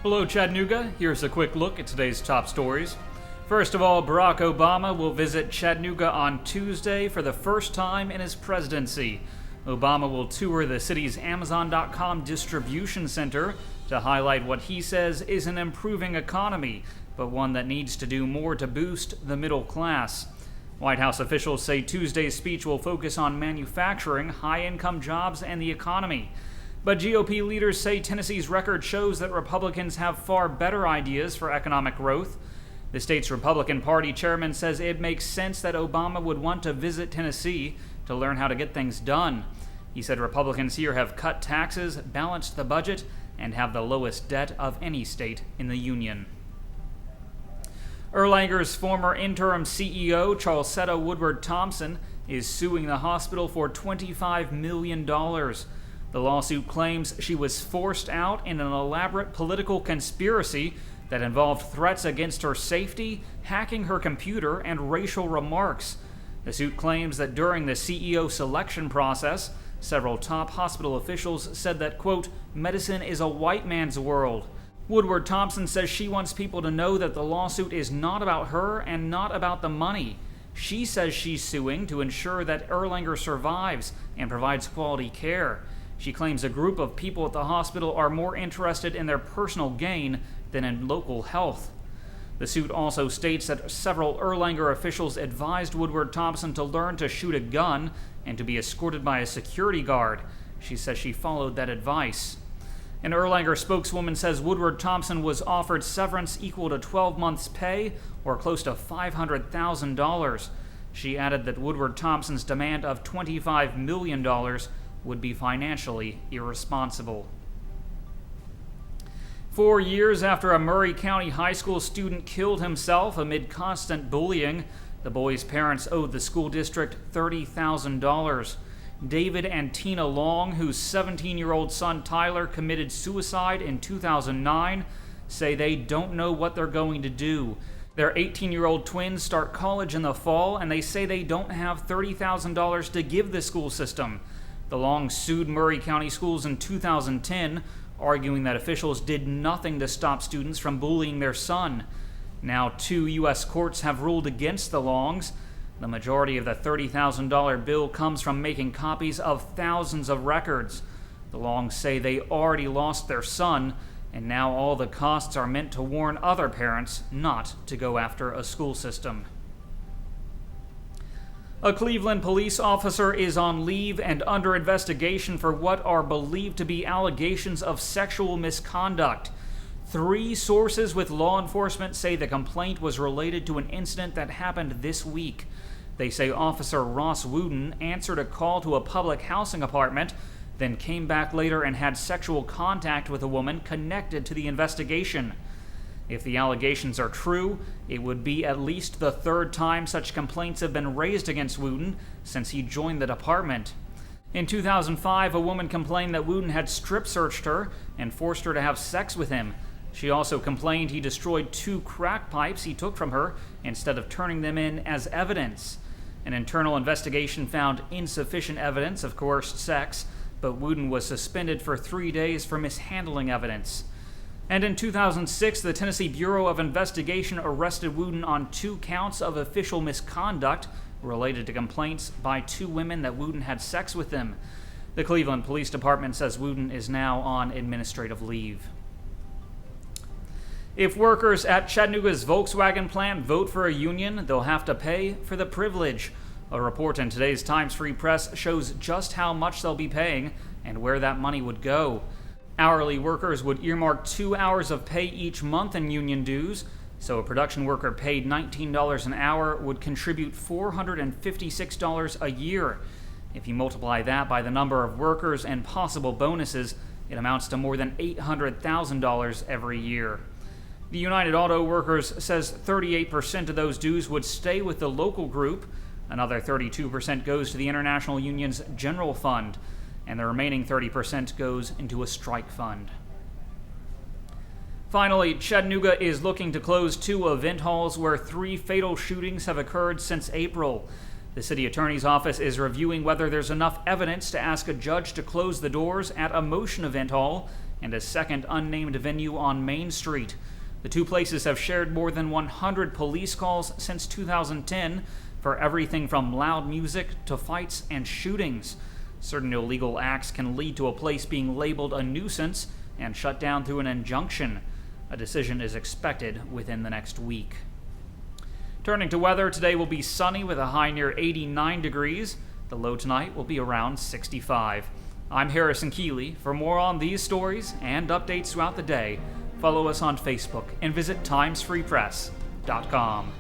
Hello, Chattanooga. Here's a quick look at today's top stories. First of all, Barack Obama will visit Chattanooga on Tuesday for the first time in his presidency. Obama will tour the city's Amazon.com distribution center to highlight what he says is an improving economy, but one that needs to do more to boost the middle class. White House officials say Tuesday's speech will focus on manufacturing, high-income jobs, and the economy. But GOP leaders say Tennessee's record shows that Republicans have far better ideas for economic growth. The state's Republican Party chairman says it makes sense that Obama would want to visit Tennessee to learn how to get things done. He said Republicans here have cut taxes, balanced the budget, and have the lowest debt of any state in the union. Erlanger's former interim CEO, Charlesetta Woodard-Thompson, is suing the hospital for $25 million. The lawsuit claims she was forced out in an elaborate political conspiracy that involved threats against her safety, hacking her computer, and racial remarks. The suit claims that during the CEO selection process, several top hospital officials said that, quote, medicine is a white man's world. Woodard-Thompson says she wants people to know that the lawsuit is not about her and not about the money. She says she's suing to ensure that Erlanger survives and provides quality care. She claims a group of people at the hospital are more interested in their personal gain than in local health. The suit also states that several Erlanger officials advised Woodard-Thompson to learn to shoot a gun and to be escorted by a security guard. She says she followed that advice. An Erlanger spokeswoman says Woodard-Thompson was offered severance equal to 12 months' pay or close to $500,000. She added that Woodard-Thompson's demand of $25 million would be financially irresponsible. 4 years after a Murray County high school student killed himself amid constant bullying, the boy's parents owed the school district $30,000. David and Tina Long, whose 17-year-old son Tyler committed suicide in 2009, say they don't know what they're going to do. Their 18-year-old twins start college in the fall, and they say they don't have $30,000 to give the school system. The Longs sued Murray County Schools in 2010, arguing that officials did nothing to stop students from bullying their son. Now 2 U.S. courts have ruled against the Longs. The majority of the $30,000 bill comes from making copies of thousands of records. The Longs say they already lost their son, and now all the costs are meant to warn other parents not to go after a school system. A Cleveland police officer is on leave and under investigation for what are believed to be allegations of sexual misconduct. 3 sources with law enforcement say the complaint was related to an incident that happened this week. They say Officer Ross Wooden answered a call to a public housing apartment, then came back later and had sexual contact with a woman connected to the investigation. If the allegations are true, it would be at least the 3rd time such complaints have been raised against Wooden since he joined the department. In 2005, a woman complained that Wooden had strip-searched her and forced her to have sex with him. She also complained he destroyed 2 crack pipes he took from her instead of turning them in as evidence. An internal investigation found insufficient evidence of coerced sex, but Wooden was suspended for 3 days for mishandling evidence. And in 2006, the Tennessee Bureau of Investigation arrested Wooden on 2 counts of official misconduct related to complaints by 2 women that Wooden had sex with them. The Cleveland Police Department says Wooden is now on administrative leave. If workers at Chattanooga's Volkswagen plant vote for a union, they'll have to pay for the privilege. A report in today's Times Free Press shows just how much they'll be paying and where that money would go. Hourly workers would earmark 2 hours of pay each month in union dues, so a production worker paid $19 an hour would contribute $456 a year. If you multiply that by the number of workers and possible bonuses, it amounts to more than $800,000 every year. The United Auto Workers says 38% of those dues would stay with the local group, another 32% goes to the International Union's general fund, and the remaining 30% goes into a strike fund. Finally, Chattanooga is looking to close 2 event halls where 3 fatal shootings have occurred since April. The city attorney's office is reviewing whether there's enough evidence to ask a judge to close the doors at a Motion Event Hall and a second unnamed venue on Main Street. The two places have shared more than 100 police calls since 2010 for everything from loud music to fights and shootings. Certain illegal acts can lead to a place being labeled a nuisance and shut down through an injunction. A decision is expected within the next week. Turning to weather, today will be sunny with a high near 89 degrees. The low tonight will be around 65. I'm Harrison Keeley. For more on these stories and updates throughout the day, follow us on Facebook and visit timesfreepress.com.